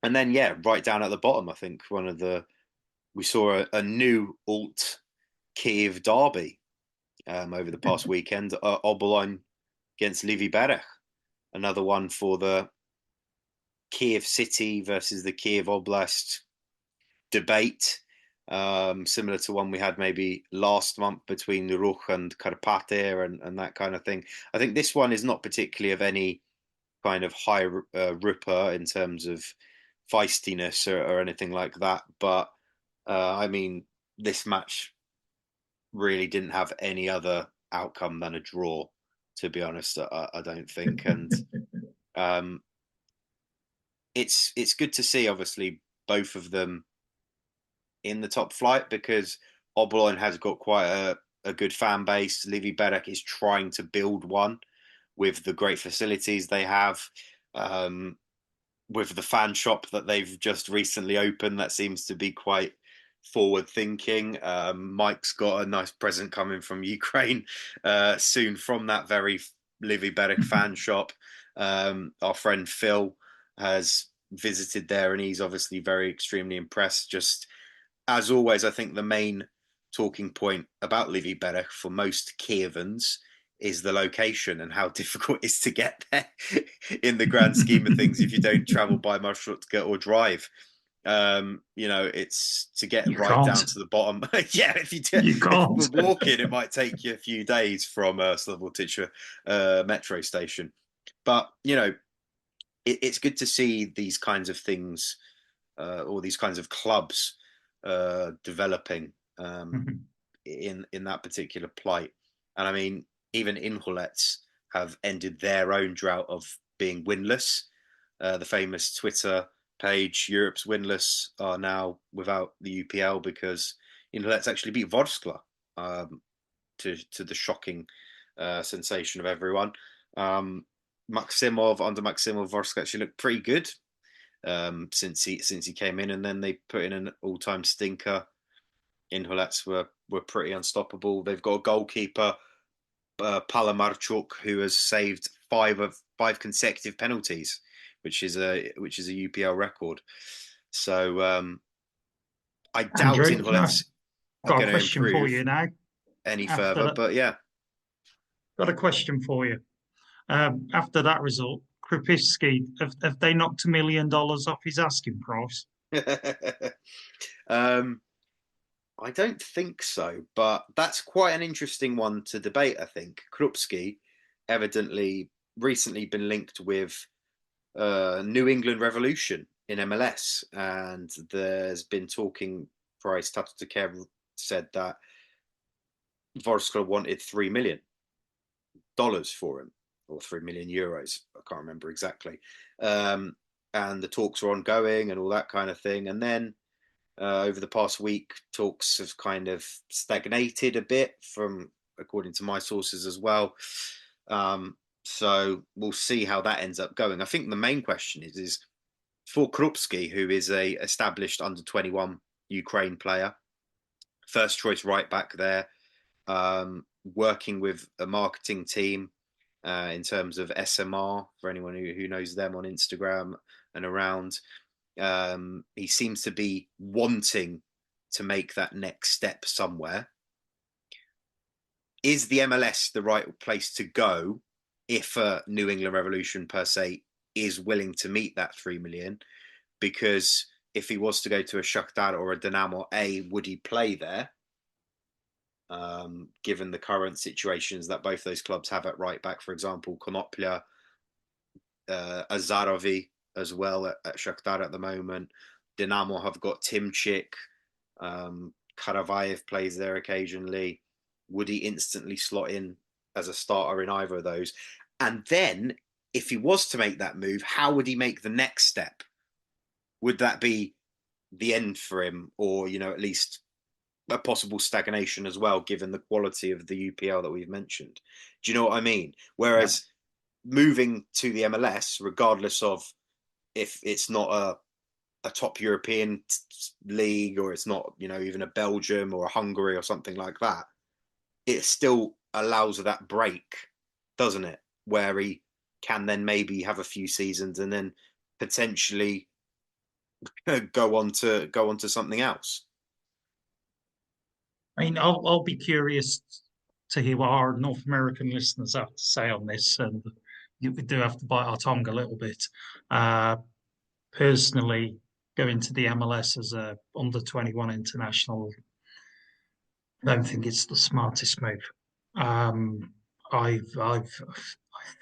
And then, yeah, right down at the bottom, I think we saw a new alt Kiev derby over the past weekend, Obolon against Livy Berech. Another one for the Kiev City versus the Kiev Oblast debate, similar to one we had maybe last month between Ruch and Karpaty and that kind of thing. I think this one is not particularly of any kind of high ripper in terms of feistiness or anything like that. But I mean, this match really didn't have any other outcome than a draw, to be honest. I don't think. And it's good to see, obviously, both of them in the top flight, because Obolon has got quite a good fan base. Livy Berech is trying to build one with the great facilities they have, with the fan shop that they've just recently opened. That seems to be quite forward thinking. Mike's got a nice present coming from Ukraine soon from that very Livy Berech fan shop. Our friend Phil has visited there, and he's obviously extremely impressed. Just as always, I think the main talking point about Livy Berech for most Kievans is the location and how difficult it is to get there in the grand scheme of things if you don't travel by Marshrutka or drive. It's to get right down to the bottom. Yeah, if you were walking, it might take you a few days from Slavotica metro station. But it's good to see these kinds of things, or these kinds of clubs developing in that particular plight. And I mean, even Inholets have ended their own drought of being winless. The famous Twitter page Europe's Winless are now without the UPL because Inholets actually beat Vorskla, to the shocking sensation of everyone. Under Maximov, Vorskla actually looked pretty good since he came in, and then they put in an all-time stinker. Inholets were pretty unstoppable. They've got a goalkeeper, Palamarchuk, who has saved five consecutive penalties, which is a UPL record. So I doubt Andrew, Inholets are got a going to question for improve you now. any After further. that, But yeah. got a question for you. After that result, Krupivsky, have they knocked $1 million off his asking price? I don't think so, but that's quite an interesting one to debate, I think. Krupski evidently recently been linked with New England Revolution in MLS, and there's been talking, price Tatutekev said that Vorskla wanted $3 million for him, or 3 million euros. I can't remember exactly. And the talks are ongoing and all that kind of thing. And then over the past week, talks have kind of stagnated a bit, from according to my sources as well. So we'll see how that ends up going. I think the main question is for Krupski, who is a established under 21 Ukraine player, first choice right back there, working with a marketing team in terms of SMR, for anyone who knows them on Instagram and around. He seems to be wanting to make that next step somewhere. Is the MLS the right place to go if New England Revolution per se is willing to meet that 3 million? Because if he was to go to a Shakhtar or a Dynamo, would he play there? Given the current situations that both those clubs have at right back, for example, Konoplia, Azarovi as well at Shakhtar at the moment. Dynamo have got Timchik, Karavayev plays there occasionally. Would he instantly slot in as a starter in either of those? And then, if he was to make that move, how would he make the next step? Would that be the end for him, or at least a possible stagnation as well, given the quality of the UPL that we've mentioned? Do you know what I mean? Whereas moving to the MLS, regardless of if it's not a top European league, or it's not, even a Belgium or a Hungary or something like that, it still allows that break, doesn't it? Where he can then maybe have a few seasons and then potentially go on to something else. I mean, I'll be curious to hear what our North American listeners have to say on this, and we do have to bite our tongue a little bit. Personally, going to the MLS as a under 21 international, I don't think it's the smartest move. I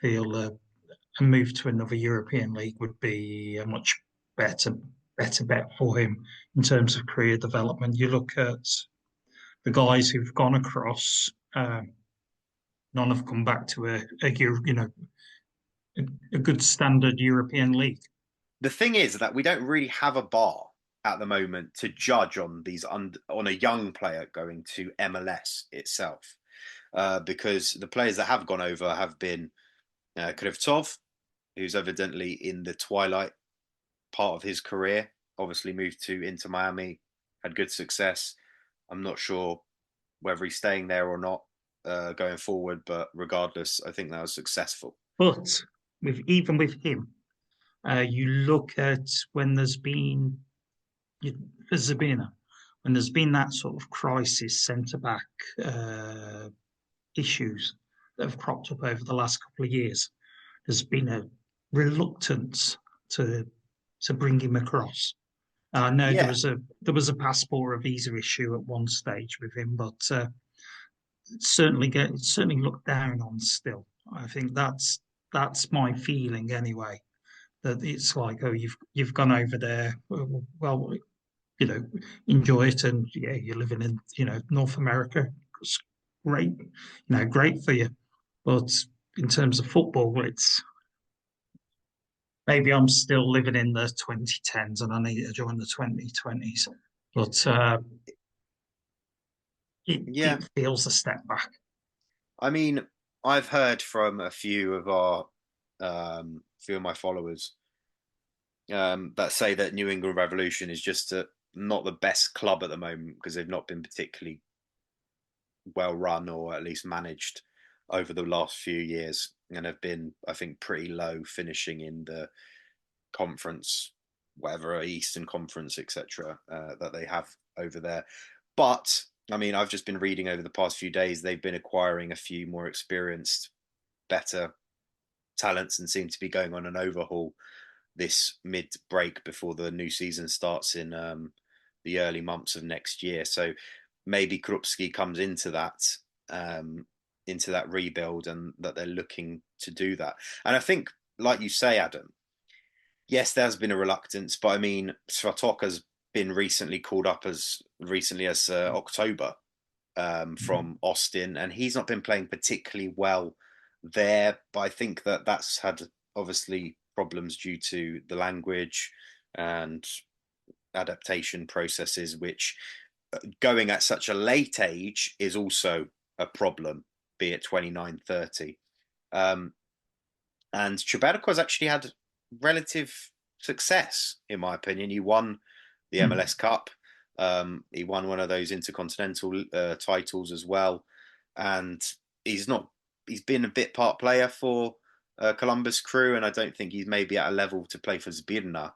feel a move to another European league would be a much better bet for him in terms of career development. You look at the guys who've gone across, none have come back to a good standard European league. The thing is that we don't really have a bar at the moment to judge on on a young player going to MLS itself, because the players that have gone over have been Kryvbas, who's evidently in the twilight part of his career. Obviously moved to Inter Miami, had good success. I'm not sure whether he's staying there or not going forward, but regardless, I think that was successful. But even with him, you look at when there's been for Zbrina, when there's been that sort of crisis centre back issues that have cropped up over the last couple of years, there's been a reluctance to bring him across. I know there was a passport or visa issue at one stage with him, but certainly looked down on still. I think that's my feeling anyway. That it's like, oh, you've gone over there, well, enjoy it, and you're living in North America. It's great, great for you. But in terms of football, it's maybe I'm still living in the 2010s and I need to join the 2020s. But it feels a step back. I mean, I've heard from a few of my followers that say that New England Revolution is just not the best club at the moment because they've not been particularly well run or at least managed over the last few years. and have been, I think, pretty low, finishing in the conference, whatever, Eastern Conference, etc., that they have over there. But I mean, I've just been reading over the past few days, they've been acquiring a few more experienced, better talents and seem to be going on an overhaul this mid-break before the new season starts in the early months of next year. So maybe Krupski comes into that rebuild, and that they're looking to do that. And I think, like you say, Adam, yes, there's been a reluctance, but I mean, Svatok has been recently called up as recently as October from Austin, and he's not been playing particularly well there. But I think that that's had obviously problems due to the language and adaptation processes, which going at such a late age is also a problem, be it 29, 30. And Shaparenko has actually had relative success, in my opinion. He won the MLS Cup. He won one of those intercontinental titles as well. And he's been a bit part player for Columbus Crew, and I don't think he's maybe at a level to play for Zbrina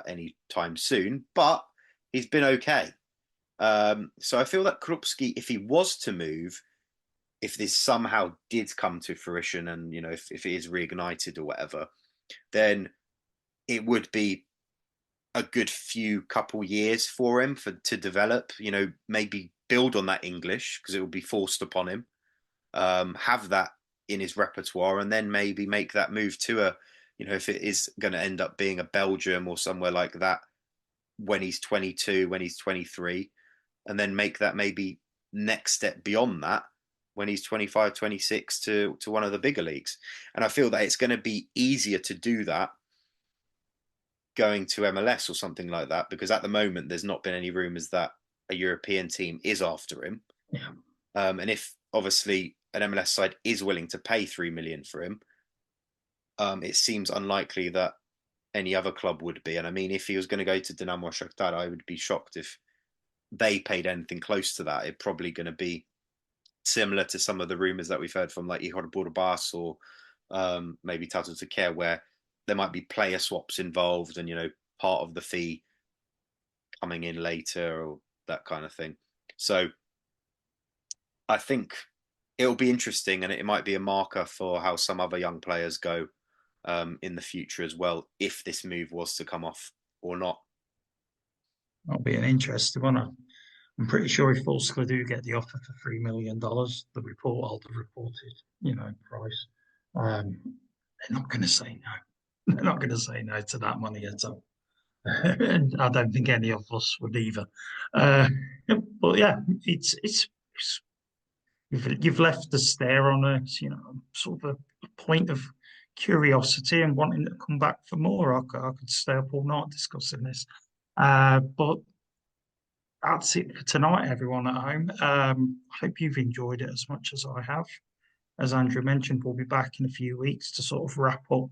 anytime soon, but he's been okay. So I feel that Krupski, if he was to move, if this somehow did come to fruition, and if it is reignited or whatever, then it would be a good couple years for him to develop, maybe build on that English, because it will be forced upon him, have that in his repertoire, and then maybe make that move to if it is going to end up being a Belgium or somewhere like that when he's 22, when he's 23, and then make that maybe next step beyond that when he's 25, 26 to one of the bigger leagues. And I feel that it's going to be easier to do that going to MLS or something like that, because at the moment there's not been any rumours that a European team is after him. Yeah. And if obviously an MLS side is willing to pay $3 million for him, it seems unlikely that any other club would be. And I mean, if he was going to go to Dynamo or Shakhtar, I would be shocked if they paid anything close to that. It's probably going to be similar to some of the rumours that we've heard from like Kryvbas or maybe Tato Takea, where there might be player swaps involved and, part of the fee coming in later or that kind of thing. So I think it'll be interesting, and it might be a marker for how some other young players go in the future as well, if this move was to come off or not. That'll be an interesting one. I'm pretty sure if Polissya do get the offer for $3 million, the reported, price, they're not going to say no. They're not going to say no to that money at all. And I don't think any of us would either. But yeah, it's you've left a stare on a sort of a point of curiosity and wanting to come back for more. I could stay up all night discussing this. But that's it for tonight, everyone at home. I hope you've enjoyed it as much as I have. As Andrew mentioned, we'll be back in a few weeks to sort of wrap up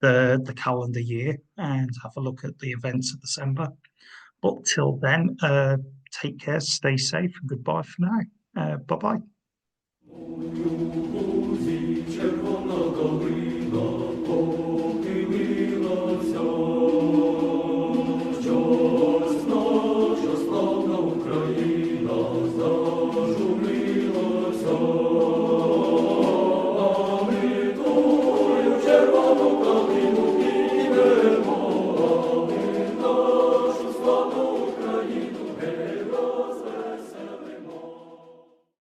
the calendar year and have a look at the events of December. But till then, take care, stay safe, and goodbye for now. Bye-bye. Czerwona dolina,